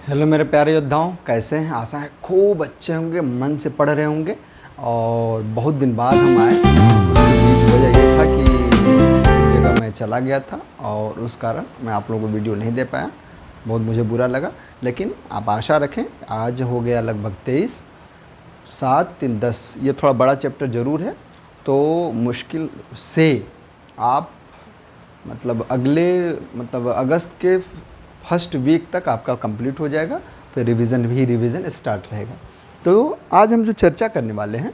Hello मेरे प्यारे योद्धाओं, कैसे हैं? आशा है खूब अच्छे होंगे, मन से पढ़ रहे होंगे। और बहुत दिन बाद हम आए। उसकी वजह ये था कि एक जगह मैं चला गया था और उस कारण मैं आप लोगों को वीडियो नहीं दे पाया। बहुत मुझे बुरा लगा, लेकिन आप आशा रखें, आज हो गया लगभग 23, 7, 3, 10। ये थोड़ा बड़ा चैप्टर ज़रूर है, तो मुश्किल से आप मतलब अगस्त के फर्स्ट वीक तक आपका कंप्लीट हो जाएगा। फिर रिवीजन स्टार्ट रहेगा। तो आज हम जो चर्चा करने वाले हैं,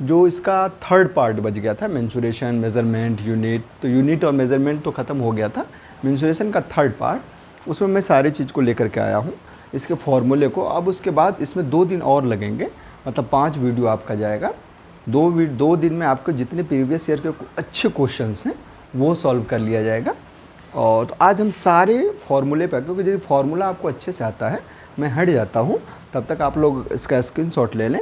जो इसका थर्ड पार्ट बच गया था, मेंसुरेशन, मेज़रमेंट, यूनिट। तो यूनिट और मेज़रमेंट तो ख़त्म हो गया था। मेंसुरेशन का थर्ड पार्ट, उसमें मैं सारी चीज़ को लेकर के आया हूँ, इसके फॉर्मूले को। अब उसके बाद इसमें 2 दिन और लगेंगे, मतलब 5 वीडियो आपका जाएगा। 2 दिन में आपको जितने प्रीवियस ईयर के अच्छे क्वेश्चंस हैं वो सॉल्व कर लिया जाएगा। और तो आज हम सारे फार्मूले पर, क्योंकि यदि फार्मूला आपको अच्छे से आता है, मैं हट जाता हूँ, तब तक आप लोग इसका स्क्रीनशॉट ले लें।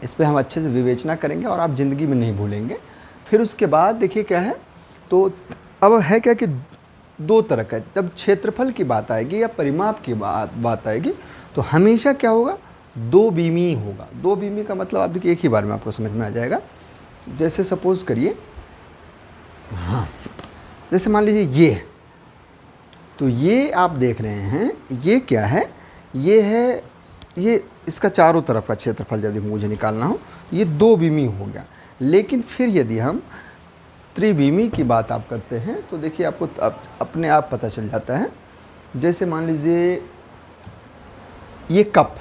इस पर हम अच्छे से विवेचना करेंगे और आप ज़िंदगी में नहीं भूलेंगे। फिर उसके बाद देखिए क्या है, तो अब है क्या कि 2 तरह का, जब क्षेत्रफल की बात आएगी या परिमाप की बात आएगी, तो हमेशा क्या होगा, 2 बीमी होगा। 2 बीमी का मतलब आप देखिए एक ही बार में आपको समझ में आ जाएगा। जैसे सपोज़ करिए, हाँ, जैसे मान लीजिए ये है, तो ये आप देख रहे हैं, ये क्या है, ये है, ये इसका चारों तरफ का क्षेत्रफल जब मुझे निकालना हो, ये 2 बीमी हो गया। लेकिन फिर यदि हम त्रिबीमी की बात आप करते हैं, तो देखिए आपको अपने आप पता चल जाता है। जैसे मान लीजिए ये कप,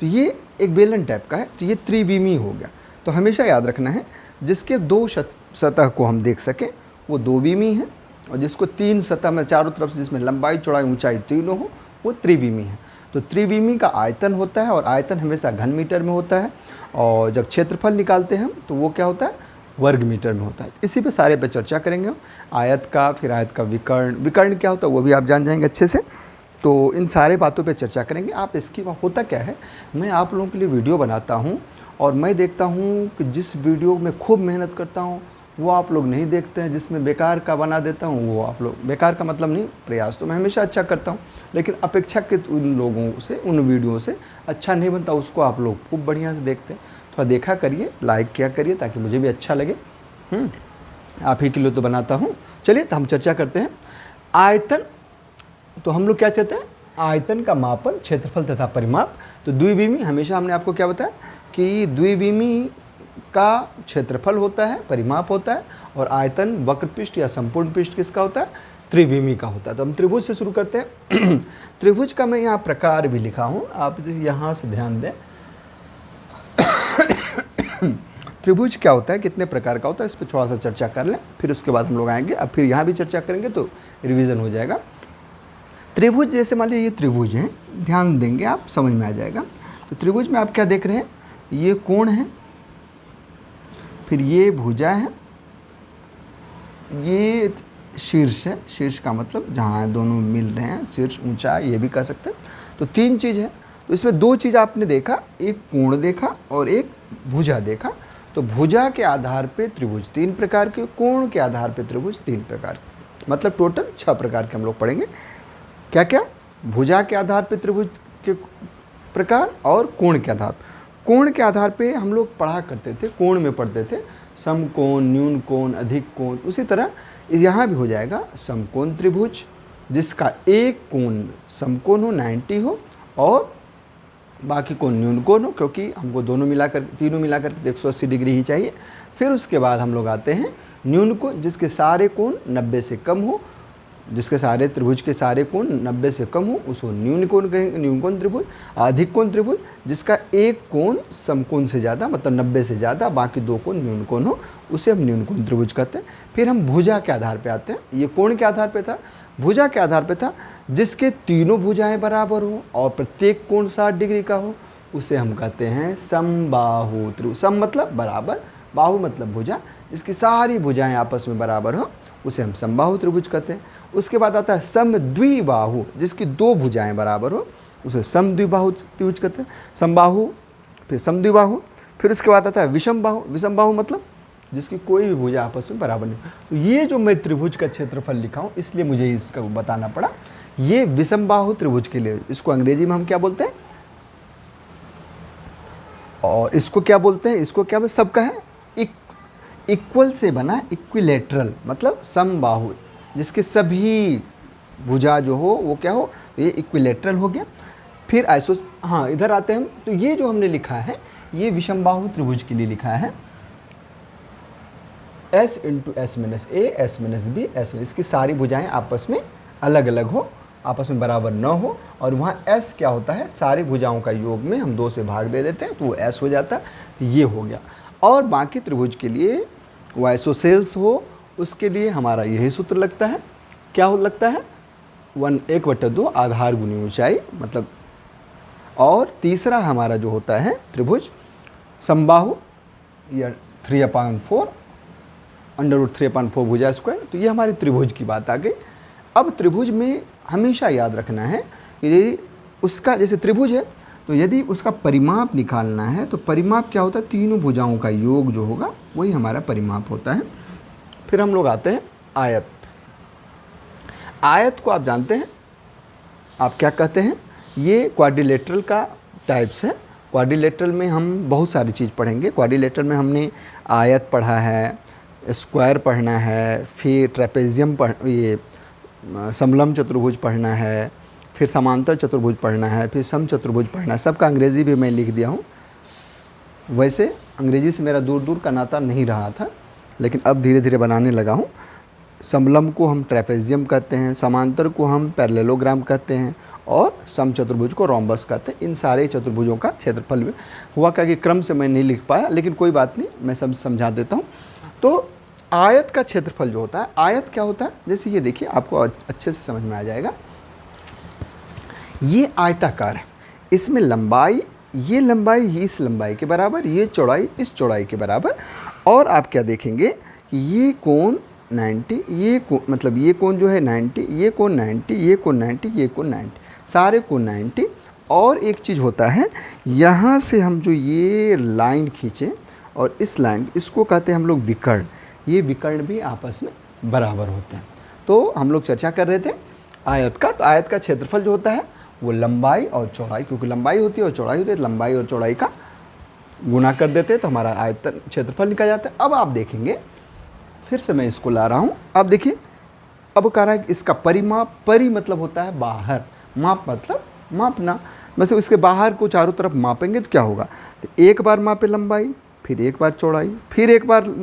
तो ये एक बेलन टाइप का है, तो ये त्रिबीमी हो गया। तो हमेशा याद रखना है, जिसके 2 सतह को हम देख सकें वो 2 बीमी है, और जिसको 3 सतह में चारों तरफ से, जिसमें लंबाई, चौड़ाई, ऊंचाई तीनों हो, वो त्रिबीमी है। तो त्रिबीमी का आयतन होता है, और आयतन हमेशा घन मीटर में होता है। और जब क्षेत्रफल निकालते हैं तो वो क्या होता है, वर्ग मीटर में होता है। इसी पे सारे पे चर्चा करेंगे हम। आयत का, फिर आयत का विकर्ण, विकर्ण क्या होता है वो भी आप जान जाएंगे अच्छे से। तो इन सारे बातों पे चर्चा करेंगे। आप इसकी होता क्या है, मैं आप लोगों के लिए वीडियो बनाता हूँ, और मैं देखता हूँ कि जिस वीडियो में खूब मेहनत करता हूँ वो आप लोग नहीं देखते हैं, जिसमें बेकार का बना देता हूँ वो आप लोग, बेकार का मतलब नहीं, प्रयास तो मैं हमेशा अच्छा करता हूँ, लेकिन अपेक्षाकृत उन लोगों से, उन वीडियो से अच्छा नहीं बनता, उसको आप लोग खूब बढ़िया से देखते हैं। थोड़ा देखा करिए, लाइक किया करिए, ताकि मुझे भी अच्छा लगे। आप ही के लिए तो बनाता हूँ। चलिए, तो हम चर्चा करते हैं। आयतन, तो हम लोग क्या चाहते हैं, आयतन का मापन, क्षेत्रफल तथा परिमाप। तो द्विबीमी, हमेशा हमने आपको क्या बताया कि द्विबीमी का क्षेत्रफल होता है, परिमाप होता है, और आयतन वक्र पृष्ठ या संपूर्ण पृष्ठ किसका होता है, त्रिविमी का होता है। तो हम त्रिभुज से शुरू करते हैं। त्रिभुज का मैं यहाँ प्रकार भी लिखा हूँ, आप यहाँ से ध्यान दें। त्रिभुज क्या होता है, कितने प्रकार का होता है, इस पर थोड़ा सा चर्चा कर लें, फिर उसके बाद हम लोग आएंगे। अब फिर यहाँ भी चर्चा करेंगे तो रिवीजन हो जाएगा। त्रिभुज, जैसे मान लीजिए ये त्रिभुज है, ध्यान देंगे आप, समझ में आ जाएगा। तो त्रिभुज में आप क्या देख रहे हैं, ये कोण है, फिर ये भुजा है, ये शीर्ष है। शीर्ष का मतलब जहाँ दोनों मिल रहे हैं, शीर्ष, ऊंचाई, ये भी कह सकते हैं। तो 3 चीज़ है। तो इसमें 2 चीज़ आपने देखा, एक कोण देखा और एक भुजा देखा। तो भुजा के आधार पे त्रिभुज 3 प्रकार के, कोण के आधार पे त्रिभुज 3 प्रकार के, मतलब टोटल 6 प्रकार के हम लोग पढ़ेंगे। क्या क्या, भुजा के आधार पे त्रिभुज के प्रकार, और कोण के आधार। कोण के आधार पे हम लोग पढ़ा करते थे, कोण में पढ़ते थे, समकोण, न्यून कोण, अधिक कोण। उसी तरह यहाँ भी हो जाएगा समकोण त्रिभुज, जिसका एक कोण समकोण हो, 90 हो, और बाकी कोण न्यून कोण हो, क्योंकि हमको दोनों मिलाकर, तीनों मिलाकर 180 डिग्री ही चाहिए। फिर उसके बाद हम लोग आते हैं न्यून कोण, जिसके सारे कोण 90 से कम हो, जिसके सारे त्रिभुज के सारे कोण 90 से कम हो, उसको न्यून कोण कहेंगे, न्यून कोण त्रिभुज। अधिक कोण त्रिभुज, जिसका एक कोण समकोण से ज़्यादा, मतलब 90 से ज़्यादा, बाकी 2 कोण न्यून कोण हो, उसे हम न्यून कोण त्रिभुज कहते हैं। फिर हम भुजा के आधार पे आते हैं। ये कोण के आधार पे था, भुजा के आधार पे था, जिसके तीनों भुजाएं बराबर हो और प्रत्येक कोण 60 डिग्री का हो, उसे हम कहते हैं समबाहु त्रिभुज। सम मतलब बराबर, बाहु मतलब भुजा, जिसकी सारी भुजाएं आपस में बराबर हो, उसे हम समबाहु त्रिभुज कहते हैं। उसके बाद आता है समद्विबाहु, जिसकी 2 भुजाएं बराबर हो, उसे समद्विबाहु त्रिभुज कहते हैं। समबाहु, फिर समद्विबाहु, फिर उसके बाद आता है विषम बाहु। विषम बाहु मतलब जिसकी कोई भी भुजा आपस में बराबर नहीं। तो ये जो मैं त्रिभुज का क्षेत्रफल लिखा हूँ, इसलिए मुझे इसका बताना पड़ा। ये विषमबाहु त्रिभुज के लिए, इसको अंग्रेजी में हम क्या बोलते हैं, और इसको क्या बोलते हैं, इसको क्या बोलते, सबका है इक्वल से बना, इक्विलेटरल मतलब समबाहु, जिसके सभी भुजा जो हो वो क्या हो, तो ये इक्विलेटरल हो गया। फिर हाँ इधर आते हैं हम। तो ये जो हमने लिखा है ये विषमबाहु त्रिभुज के लिए लिखा है, S इंटू एस माइनस ए, एस माइनस बी, एस, इसकी सारी भुजाएं आपस में अलग अलग हो, आपस में बराबर न हो, और वहाँ S क्या होता है, सारी भुजाओं का योग में हम 2 से भाग दे देते हैं तो वो S हो जाता है। तो ये हो गया। और बाकी त्रिभुज के लिए वो आइसोसेल्स हो, उसके लिए हमारा यही सूत्र लगता है। क्या लगता है, 1/2 आधार गुनी ऊंचाई मतलब। और तीसरा हमारा जो होता है त्रिभुज समबाहु, या 3/4 √3/4 भुजा स्क्वायर। तो ये हमारी त्रिभुज की बात आ गई। अब त्रिभुज में हमेशा याद रखना है कि उसका, जैसे त्रिभुज है तो यदि उसका परिमाप निकालना है तो परिमाप क्या होता है, तीनों भुजाओं का योग जो होगा वही हमारा परिमाप होता है। फिर हम लोग आते हैं आयत। आयत को आप जानते हैं, आप क्या कहते हैं, ये क्वाड्रिलेटरल का टाइप्स है। क्वाड्रिलेटरल में हम बहुत सारी चीज़ पढ़ेंगे। क्वाड्रिलेटरल में हमने आयत पढ़ा है, स्क्वायर पढ़ना है, फिर ट्रेपेजियम ये समलम चतुर्भुज पढ़ना है, फिर समांतर चतुर्भुज पढ़ना है, फिर सम चतुर्भुज पढ़ना है। सबका अंग्रेज़ी भी मैं लिख दिया हूँ। वैसे अंग्रेज़ी से मेरा दूर दूर का नाता नहीं रहा था, लेकिन अब धीरे धीरे बनाने लगा हूँ। समलम को हम ट्रेपेजियम कहते हैं, समांतर को हम पैरेललोग्राम कहते हैं, और सम चतुर्भुज को रोम्बस कहते हैं। इन सारे चतुर्भुजों का क्षेत्रफल में हुआ क्या कि क्रम से मैं नहीं लिख पाया, लेकिन कोई बात नहीं, मैं सब समझा देता हूँ। तो आयत का क्षेत्रफल जो होता है, आयत क्या होता है, जैसे ये देखिए आपको अच्छे से समझ में आ जाएगा। ये आयताकार है, इसमें लंबाई, ये लंबाई इस लंबाई के बराबर, ये चौड़ाई इस चौड़ाई के बराबर। और आप क्या देखेंगे कि ये कोण 90, ये कोण मतलब ये कोण जो है 90, ये कोण 90, ये कोण 90, ये कोण 90, सारे कोण 90। और एक चीज़ होता है, यहाँ से हम जो ये लाइन खींचें और इस लाइन, इसको कहते हैं हम लोग विकर्ण। ये विकर्ण भी आपस में बराबर होते हैं। तो हम लोग चर्चा कर रहे थे आयत का। तो आयत का क्षेत्रफल जो होता है वो लंबाई और चौड़ाई, क्योंकि लंबाई होती है और चौड़ाई होती है, लंबाई और चौड़ाई का गुना कर देते हैं तो हमारा आयतन क्षेत्रफल निकल जाता है। अब आप देखेंगे, फिर से मैं इसको ला रहा हूँ। अब देखिए, अब कह रहा है कि इसका परिमाप, परि मतलब होता है बाहर, माप मतलब मापना। वैसे इसके बाहर को चारों तरफ मापेंगे तो क्या होगा, तो एक बार मापे लंबाई, फिर एक बार चौड़ाई, फिर एक बार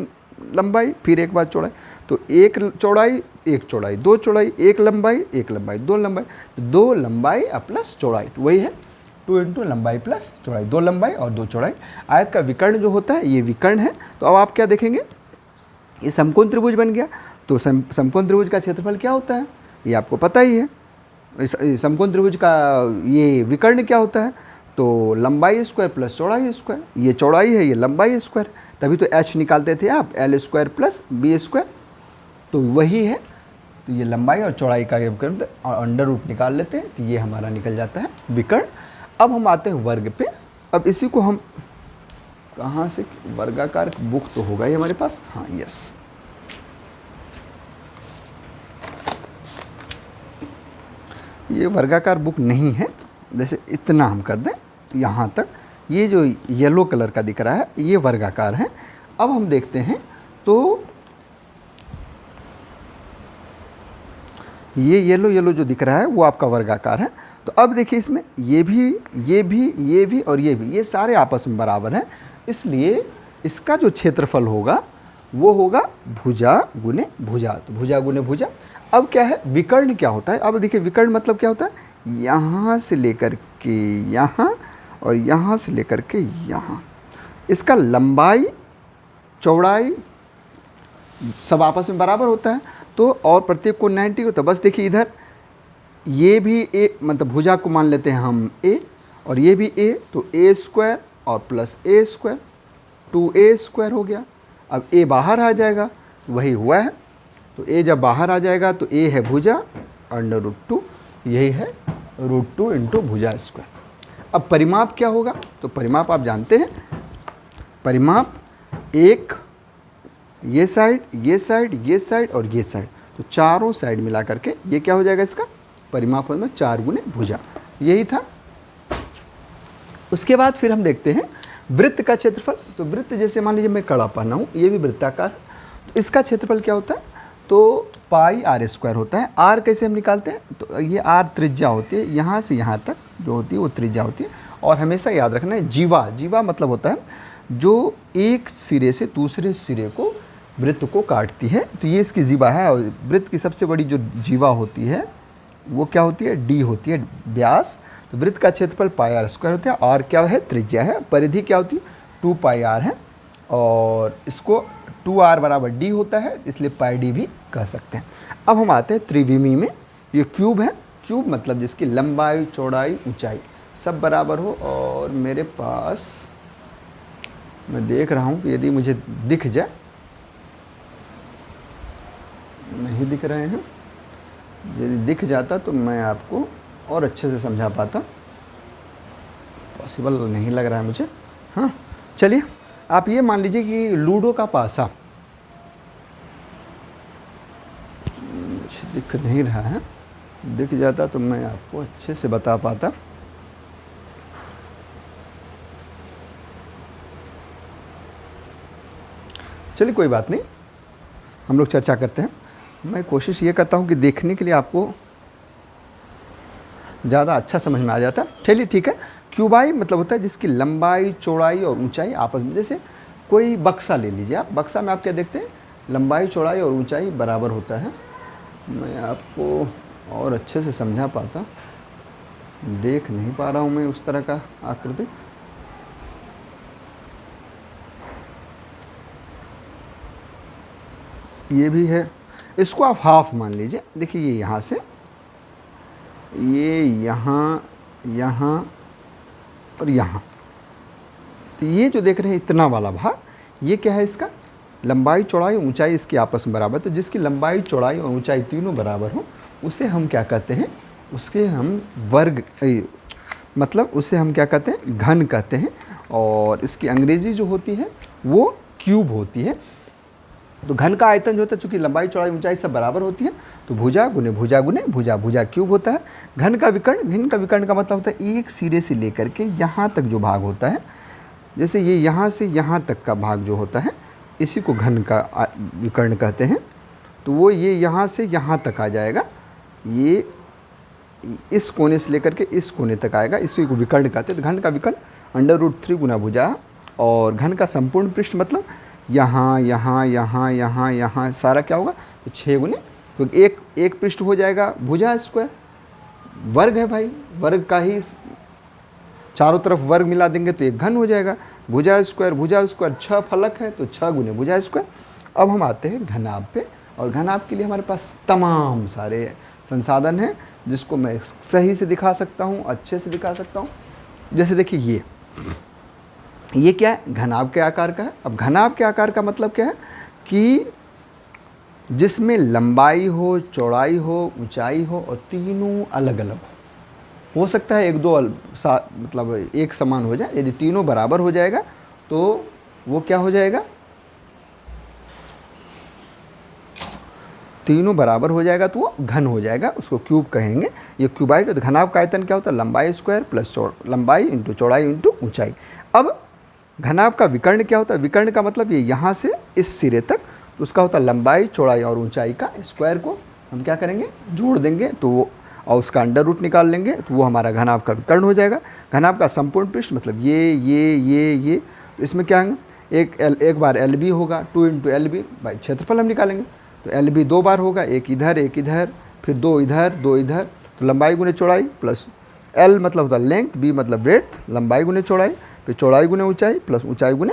लंबाई, फिर एक बार चौड़ाई। तो एक चौड़ाई, एक चौड़ाई, दो चौड़ाई, एक लंबाई, एक लंबाई, दो लंबाई, दो लंबाई प्लस चौड़ाई, तो वही है 2 इंटू लंबाई प्लस चौड़ाई, 2 लंबाई और 2 चौड़ाई। आयत का विकर्ण जो होता है ये विकर्ण है। तो अब आप क्या देखेंगे, ये समकोण त्रिभुज बन गया। तो समकोण त्रिभुज का क्षेत्रफल क्या होता है, ये आपको पता ही है। समकोण त्रिभुज का ये विकर्ण क्या होता है, तो लंबाई स्क्वायर प्लस चौड़ाई स्क्वायर। ये चौड़ाई है, ये लंबाई स्क्वायर, तभी तो h निकालते थे आप, l square plus b square, तो वही है। तो ये लंबाई और चौड़ाई का विकर्ण और अंडर रूट निकाल लेते हैं, तो ये हमारा निकल जाता है विकर्ण। अब हम आते हैं वर्ग पे। अब इसी को हम कहाँ से, वर्गाकार बुक तो होगा ही हमारे पास, हाँ यस, ये वर्गाकार बुक नहीं है। जैसे इतना हम कर दें यहाँ तक, ये जो येलो कलर का दिख रहा है ये वर्गाकार है। अब हम देखते हैं तो ये येलो जो दिख रहा है वो आपका वर्गाकार है। तो अब देखिए इसमें ये भी, ये भी, ये भी और ये भी, ये सारे आपस में बराबर हैं, इसलिए इसका जो क्षेत्रफल होगा वो होगा भुजा गुने भुजा। तो भुजा गुने भुजा। अब क्या है, विकर्ण क्या होता है, अब देखिए विकर्ण मतलब क्या होता है, यहाँ से लेकर के यहाँ और यहाँ से लेकर के यहाँ, इसका लंबाई चौड़ाई सब आपस में बराबर होता है। तो और प्रत्येक को 90 होता है। बस देखिए इधर ये भी a, मतलब भुजा को मान लेते हैं हम a, और ये भी a, तो a स्क्वायर और plus a square, 2a square हो गया। अब a बाहर आ जाएगा, वही हुआ है। तो a जब बाहर आ जाएगा तो a है भुजा अंडर √2, यही है √2 इंटू भुजा स्क्वायर। अब परिमाप क्या होगा, तो परिमाप आप जानते हैं, परिमाप एक ये साइड, ये साइड, ये साइड और ये साइड, तो चारों साइड मिला करके ये क्या हो जाएगा इसका परिमाप में 4 गुने भुजा, यही था। उसके बाद फिर हम देखते हैं वृत्त का क्षेत्रफल। तो वृत्त जैसे मान लीजिए मैं कड़ा पहना हूँ, ये भी वृत्ताकार, तो इसका क्षेत्रफल क्या होता है, तो पाई आर स्क्वायर होता है। आर कैसे हम निकालते हैं, तो ये आर त्रिज्या होती है, यहाँ से यहाँ तक जो होती है वो त्रिज्या होती है। और हमेशा याद रखना है जीवा, जीवा मतलब होता है जो एक सिरे से दूसरे सिरे को वृत्त को काटती है, तो ये इसकी जीवा है। और वृत्त की सबसे बड़ी जो जीवा होती है वो क्या होती है, डी होती है, व्यास। तो वृत्त का क्षेत्रफल पाई आर स्क्वायर होता है, आर क्या है, त्रिज्या है, परिधि क्या होती है 2 पाई आर है, और इसको 2r बराबर डी होता है, इसलिए पाई डी भी कह सकते हैं। अब हम आते हैं त्रिविमी में। ये क्यूब है, क्यूब मतलब जिसकी लंबाई चौड़ाई ऊंचाई सब बराबर हो। और मेरे पास मैं देख रहा हूँ कि यदि मुझे दिख जाए, नहीं दिख रहे हैं, यदि दिख जाता तो मैं आपको और अच्छे से समझा पाता, पॉसिबल नहीं लग रहा है मुझे। हाँ चलिए, आप ये मान लीजिए कि लूडो का पासा, मुझे दिख नहीं रहा है, दिख जाता तो मैं आपको अच्छे से बता पाता। चलिए कोई बात नहीं, हम लोग चर्चा करते हैं। मैं कोशिश ये करता हूँ कि देखने के लिए आपको ज़्यादा अच्छा समझ में आ जाता है। चलिए ठीक है, क्यूबाई मतलब होता है जिसकी लंबाई चौड़ाई और ऊंचाई आपस में, जैसे कोई बक्सा ले लीजिए आप, बक्सा में आप क्या देखते हैं, लंबाई चौड़ाई और ऊंचाई बराबर होता है। मैं आपको और अच्छे से समझा पाता, देख नहीं पा रहा हूँ मैं उस तरह का आकृति। ये भी है, इसको आप हाफ मान लीजिए। देखिए ये यहाँ से, ये यहाँ, यहाँ और यहाँ, तो ये जो देख रहे हैं इतना वाला भाग, ये क्या है, इसका लंबाई चौड़ाई ऊंचाई इसकी आपस में बराबर। तो जिसकी लंबाई चौड़ाई और ऊंचाई तीनों बराबर हो उसे हम क्या कहते हैं, उसके हम वर्ग, मतलब उसे हम क्या कहते हैं, घन कहते हैं। और इसकी अंग्रेजी जो होती है वो क्यूब होती है। तो घन का आयतन जो होता है, चूँकि लंबाई चौड़ाई ऊंचाई सब बराबर होती है, तो भुजा गुने भुजा गुने भुजा, भुजा क्यूब होता है। घन का विकर्ण, घन का विकर्ण का मतलब होता है एक सिरे से लेकर के यहाँ तक जो भाग होता है, जैसे ये यहाँ से यहाँ तक का भाग जो होता है, इसी को घन का विकर्ण कहते हैं। तो वो ये यहाँ से यहाँ तक आ जाएगा, ये इस कोने से लेकर के इस कोने तक आएगा, इसी को विकर्ण कहते हैं। तो घन का विकर्ण √3 गुना भुजा। और घन का संपूर्ण पृष्ठ मतलब यहाँ यहाँ यहाँ यहाँ यहाँ सारा क्या होगा, तो 6 गुने, क्योंकि एक पृष्ठ हो जाएगा भुजा स्क्वायर, वर्ग है भाई, वर्ग का ही चारों तरफ वर्ग मिला देंगे तो एक घन हो जाएगा। भुजा स्क्वायर 6 फलक है, तो 6 गुने भुजा स्क्वायर। अब हम आते हैं घनाभ पे, और घनाभ के लिए हमारे पास तमाम सारे संसाधन हैं जिसको मैं सही से दिखा सकता हूँ, अच्छे से दिखा सकता हूँ। जैसे देखिए ये क्या है, घनाभ के आकार का है। अब घनाभ के आकार का मतलब क्या है कि जिसमें लंबाई हो, चौड़ाई हो, ऊंचाई हो और तीनों अलग अलग हो सकता है, एक दो मतलब एक समान हो जाए। यदि तीनों बराबर हो जाएगा तो वो क्या हो जाएगा, तीनों बराबर हो जाएगा तो वो घन हो जाएगा, उसको क्यूब कहेंगे। ये क्यूबाइड। तो घनाभ का आयतन क्या होता है, लंबाई स्क्वायर प्लस लंबाई इंटू चौड़ाई इंटू ऊंचाई। अब घनाभ का विकर्ण क्या होता है, विकर्ण का मतलब ये यहाँ से इस सिरे तक, तो उसका होता है लंबाई चौड़ाई और ऊंचाई का स्क्वायर को हम क्या करेंगे, जोड़ देंगे, तो वो और उसका अंडर रूट निकाल लेंगे, तो वो हमारा घनाभ का विकर्ण हो जाएगा। घनाभ का संपूर्ण पृष्ठ मतलब ये, तो इसमें क्या है, एक बार एल बी होगा, 2 इंटू एल बी बाई क्षेत्रफल हम निकालेंगे। तो एल बी 2 बार होगा, एक इधर, फिर 2 इधर, तो लंबाई गुने चौड़ाई प्लस एल मतलब होता है लेंथ, बी मतलब ब्रेड्थ, लंबाई गुने चौड़ाई, फिर चौड़ाई गुने ऊंचाई प्लस ऊंचाई गुने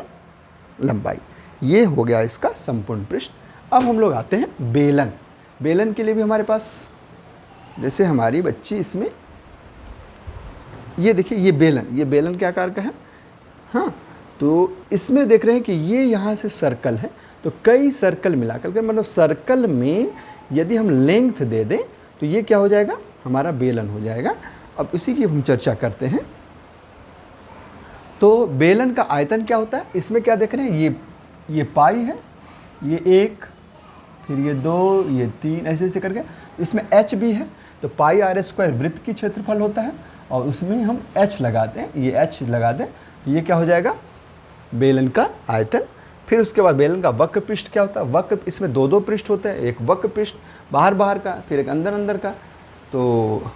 लंबाई। ये हो गया इसका संपूर्ण पृष्ठ। अब हम लोग आते हैं बेलन। बेलन के लिए भी हमारे पास, जैसे हमारी बच्ची इसमें, ये देखिए ये बेलन के आकार का है। हाँ, तो इसमें देख रहे हैं कि ये यहाँ से सर्कल है, तो कई सर्कल मिलाकर के, मतलब सर्कल में यदि हम लेंथ दे दें तो ये क्या हो जाएगा, हमारा बेलन हो जाएगा। अब इसी की हम चर्चा करते हैं। तो बेलन का आयतन क्या होता है, इसमें क्या देख रहे हैं, ये पाई है, ये 1, फिर ये 2, ये 3, ऐसे ऐसे करके। इसमें h भी है, तो पाई आर स्क्वायर वृत्त की क्षेत्रफल होता है और उसमें हम h लगाते हैं, ये h लगा दें तो ये क्या हो जाएगा, बेलन का आयतन। फिर उसके बाद बेलन का वक्र पृष्ठ क्या होता है, वक्र, इसमें दो दो पृष्ठ होते हैं, एक वक्र पृष्ठ बाहर बाहर का, फिर एक अंदर अंदर का। तो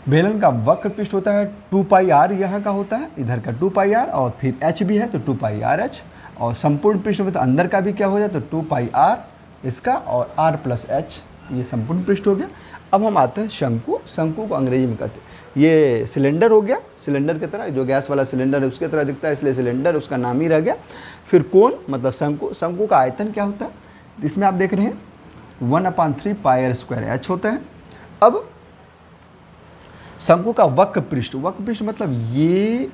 बेलन का वक्र पृष्ठ होता है 2 पाई आर, यहाँ का होता है इधर का 2 पाई आर, और फिर h भी है तो 2 पाई आर एच, और संपूर्ण पृष्ठ में तो अंदर का भी क्या हो जाए तो 2 पाई आर इसका और r प्लस एच, ये संपूर्ण पृष्ठ हो गया। अब हम आते हैं शंकु। शंकु को अंग्रेजी में कहते हैं, ये सिलेंडर हो गया, सिलेंडर की तरह, जो गैस वाला सिलेंडर है उसके तरह दिखता है, इसलिए सिलेंडर उसका नाम ही रह गया। फिर कोण मतलब शंकु, शंकु का आयतन क्या होता है, इसमें आप देख रहे हैं 1/3 पाई आर स्क्वायर एच होता है। अब शंकु का वक्र पृष्ठ, वक्र पृष्ठ मतलब ये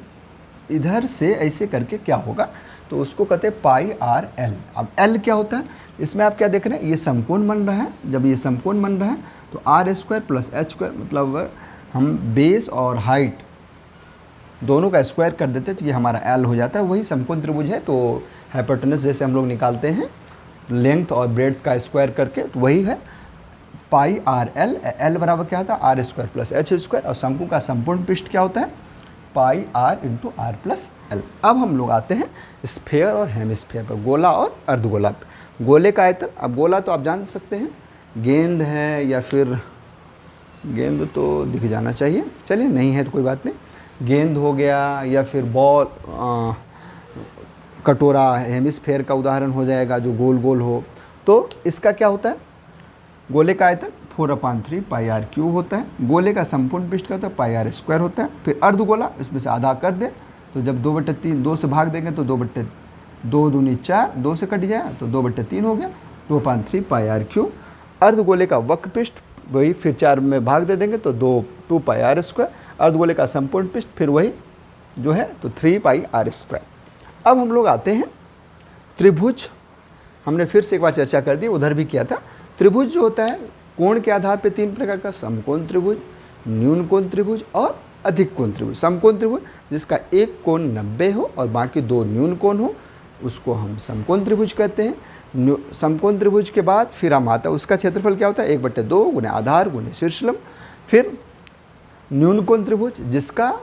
इधर से ऐसे करके क्या होगा, तो उसको कहते हैं पाई आर एल। अब एल क्या होता है, इसमें आप क्या देख रहे हैं, ये समकोण बन रहा है, जब ये समकोण बन रहा है तो r square plus H square, मतलब हम बेस और हाइट दोनों का स्क्वायर कर देते हैं तो ये हमारा एल हो जाता है। वही समकोण त्रिभुज है, तो हाइपोटेनस जैसे हम लोग निकालते हैं लेंथ और ब्रेड्थ का स्क्वायर करके, तो वही है पाई आर एल। एल बराबर क्या होता है, R square plus H square, और शंकु का संपूर्ण पृष्ठ क्या होता है, pi R into R plus L. अब हम लोग आते हैं स्फेयर और हेमिस्फेयर पर, गोला और अर्धगोला पर। गोले का आयतन, अब गोला तो आप जान सकते हैं गेंद है, या फिर गेंद तो दिख जाना चाहिए, चलिए नहीं है तो कोई बात नहीं, गेंद हो गया या फिर बॉल, कटोरा हेमिस्फेयर का उदाहरण हो जाएगा जो गोल गोल हो। तो इसका क्या होता है, गोले का आयतन 4/3 पाई आर क्यूब होता है। गोले का संपूर्ण पृष्ठ का होता है पाई आर स्क्वायर होता है। फिर अर्धगोला, इसमें से आधा कर दें तो जब 2/3 2 से भाग देंगे तो 2/2 दूनी 4, 2 से कट जाए तो 2/3 हो गया, 2/3 पाई आर क्यूब। अर्धगोले का वक्र पृष्ठ वही, फिर 4 में भाग दे देंगे तो 2 पाई आर स्क्वायर। अर्धगोले का संपूर्ण पृष्ठ फिर वही जो है तो 3 पाई आर स्क्वायर। अब हम लोग आते हैं त्रिभुज। हमने फिर से एक बार चर्चा कर दी, उधर भी किया था। त्रिभुज जो होता है कोण के आधार पे 3 प्रकार का, समकोण त्रिभुज, न्यून कोण त्रिभुज और अधिक कोण त्रिभुज। समकोण त्रिभुज जिसका एक कोण 90 हो और बाकी 2 न्यून कोण हो, उसको हम समकोण त्रिभुज कहते हैं। समकोण त्रिभुज के बाद फिर हम आता है उसका क्षेत्रफल क्या होता है, 1/2 गुणे आधार गुणे शीर्षलंब। फिर न्यून कोण त्रिभुज जिसका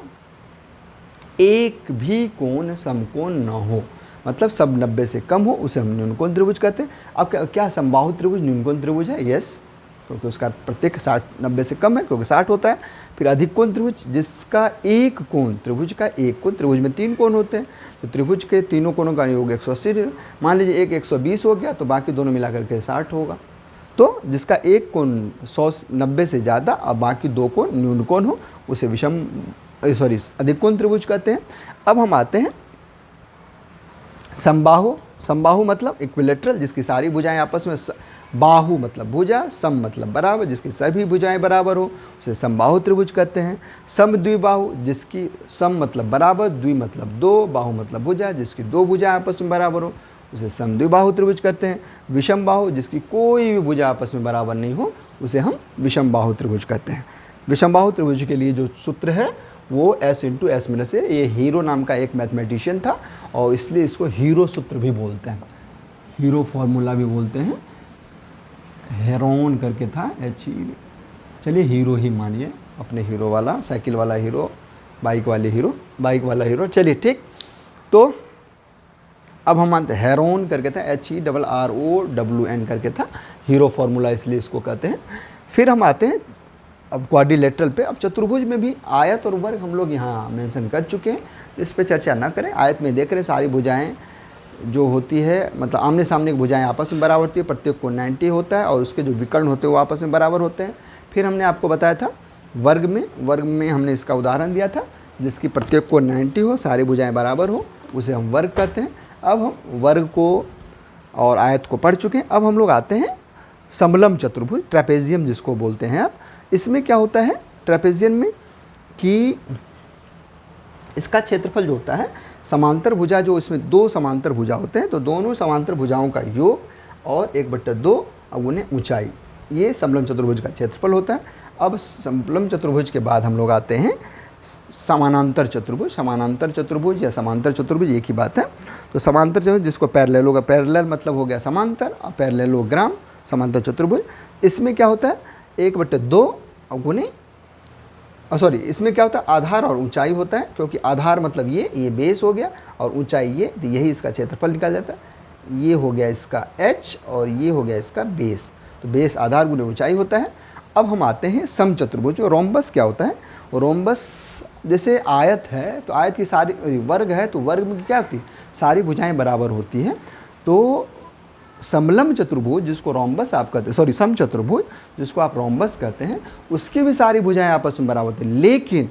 एक भी कोण समकोण न हो, मतलब सब 90 से कम हो, उसे हम न्यून कोण त्रिभुज कहते हैं। अब क्या समबाहु त्रिभुज न्यून कोण त्रिभुज है, यस, क्योंकि उसका प्रत्येक 90 से कम है, क्योंकि 60 होता है। फिर अधिक कोण त्रिभुज जिसका एक कोण, त्रिभुज का एक कोण, त्रिभुज में 3 कोण होते हैं तो त्रिभुज के तीनों कोणों का योग 180। मान लीजिए एक 120 हो गया तो बाकी दोनों मिलाकर के 60 होगा। तो जिसका एक कोण 90 से ज़्यादा और बाकी 2 कोण न्यून कोण हो, उसे अधिक कोण त्रिभुज कहते हैं। अब हम आते हैं समबाहु। समबाहु मतलब इक्विलेटरल, जिसकी सारी भुजाएं आपस में, बाहु मतलब भुजा, सम मतलब बराबर, जिसकी सभी भुजाएं बराबर हो उसे समबाहु त्रिभुज कहते हैं। समद्विबाहु जिसकी सम मतलब बराबर, द्वि मतलब 2, बाहु मतलब भुजा, जिसकी 2 भुजाएं आपस में बराबर हो उसे समद्विबाहु त्रिभुज कहते हैं। विषम बाहु जिसकी कोई भी भुजा आपस में बराबर नहीं हो उसे हम विषम बाहु त्रिभुज कहते हैं। विषम बाहु त्रिभुज के लिए जो सूत्र है वो S × S - A। ये हीरो नाम का एक मैथमेटिशियन था और इसलिए इसको हीरो सूत्र भी बोलते हैं, हीरो फार्मूला भी बोलते हैं। हेरोन करके था, चलिए हीरो ही मानिए, अपने हीरो वाला, साइकिल वाला हीरो, बाइक वाला हीरो, चलिए ठीक। तो अब हम मानते हैं हेरोन करके था, HERROWN करके था, हीरो फार्मूला इसलिए इसको कहते हैं। फिर हम आते हैं अब क्वाड्रिलेटरल पे। अब चतुर्भुज में भी आयत और वर्ग हम लोग यहाँ मेंशन कर चुके हैं, तो इस पे चर्चा ना करें। आयत में देख रहे हैं सारी भुजाएं जो होती है, मतलब आमने सामने की भुजाएं आपस में बराबर होती है, प्रत्येक को 90 होता है और उसके जो विकर्ण होते हैं वो आपस में बराबर होते हैं। फिर हमने आपको बताया था वर्ग में हमने इसका उदाहरण दिया था, जिसकी प्रत्येक को 90 हो, सारी भुजाएँ बराबर हो, उसे हम वर्ग कहते हैं। अब हम वर्ग को और आयत को पढ़ चुके हैं। अब हम लोग आते हैं समलंब चतुर्भुज, ट्रेपेजियम जिसको बोलते हैं आप। इसमें क्या होता है ट्रेपेजियम में कि इसका क्षेत्रफल जो होता है, समांतर भुजा जो, इसमें 2 समांतर भुजा होते हैं तो दोनों समांतर भुजाओं का योग और 1/2 और उन्हें ऊंचाई, ये समलंब चतुर्भुज का क्षेत्रफल होता है। अब समलंब चतुर्भुज के बाद हम लोग आते हैं समानांतर चतुर्भुज या समांतर चतुर्भुज एक ही बात है। तो समांतर चतुर्भुज जिसको पैरेलल होगा, पैरेलल मतलब हो गया समांतर, और पैरेललोग्राम समांतर चतुर्भुज। इसमें क्या होता है 1/2 गुने सॉरी इसमें क्या होता है आधार और ऊंचाई होता है, क्योंकि आधार मतलब ये बेस हो गया और ऊंचाई ये, तो यही इसका क्षेत्रफल निकाल जाता है। ये हो गया इसका h और ये हो गया इसका बेस, तो बेस आधार गुने ऊंचाई होता है। अब हम आते हैं समचतुर्भुज। रोम्बस क्या होता है, रोम्बस जैसे आयत है तो आयत की सारी, वर्ग है तो वर्ग में क्या होती है सारी भुजाएं बराबर होती हैं। तो समलंब चतुर्भुज जिसको रोम्बस आप कहते हैं, सॉरी समचतुर्भुज जिसको आप रोम्बस कहते हैं, उसकी भी सारी भुजाएं आपस में बराबर होती है, लेकिन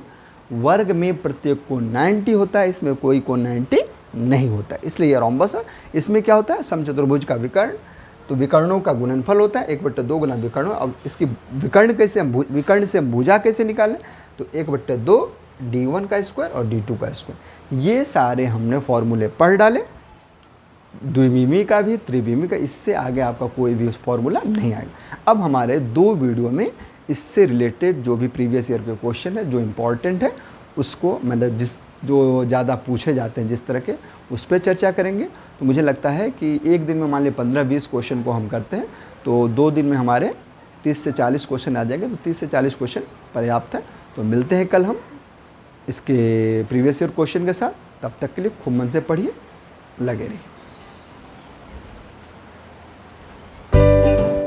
वर्ग में प्रत्येक कोण 90 होता है, इसमें कोई कोण 90 नहीं होता है, इसलिए यह रोम्बस है। इसमें क्या होता है समचतुर्भुज का विकर्ण, तो विकर्णों का गुणनफल होता है 1/2 गुना विकर्णों। अब इसकी विकर्ण कैसे हम विकर्ण से हम भुजा कैसे निकालें, तो 1/2 d1 का स्क्वायर और d2 का स्क्वायर, ये सारे हमने फॉर्मूले पढ़ डाले, द्विमीमी का भी त्रिमीमी का। इससे आगे आपका कोई भी फॉर्मूला नहीं आएगा। अब हमारे 2 वीडियो में इससे रिलेटेड जो भी प्रीवियस ईयर के क्वेश्चन है जो इम्पॉर्टेंट है उसको मतलब जो ज़्यादा पूछे जाते हैं जिस तरह के, उस पर चर्चा करेंगे। तो मुझे लगता है कि एक दिन में मान लीजिए 15-20 क्वेश्चन को हम करते हैं तो 2 दिन में हमारे 30 से 40 क्वेश्चन आ जाएंगे, तो 30 से 40 क्वेश्चन पर्याप्त है। तो मिलते हैं कल हम इसके प्रीवियस ईयर क्वेश्चन के साथ, तब तक के लिए खूब मन से पढ़िए, लगे रहिए।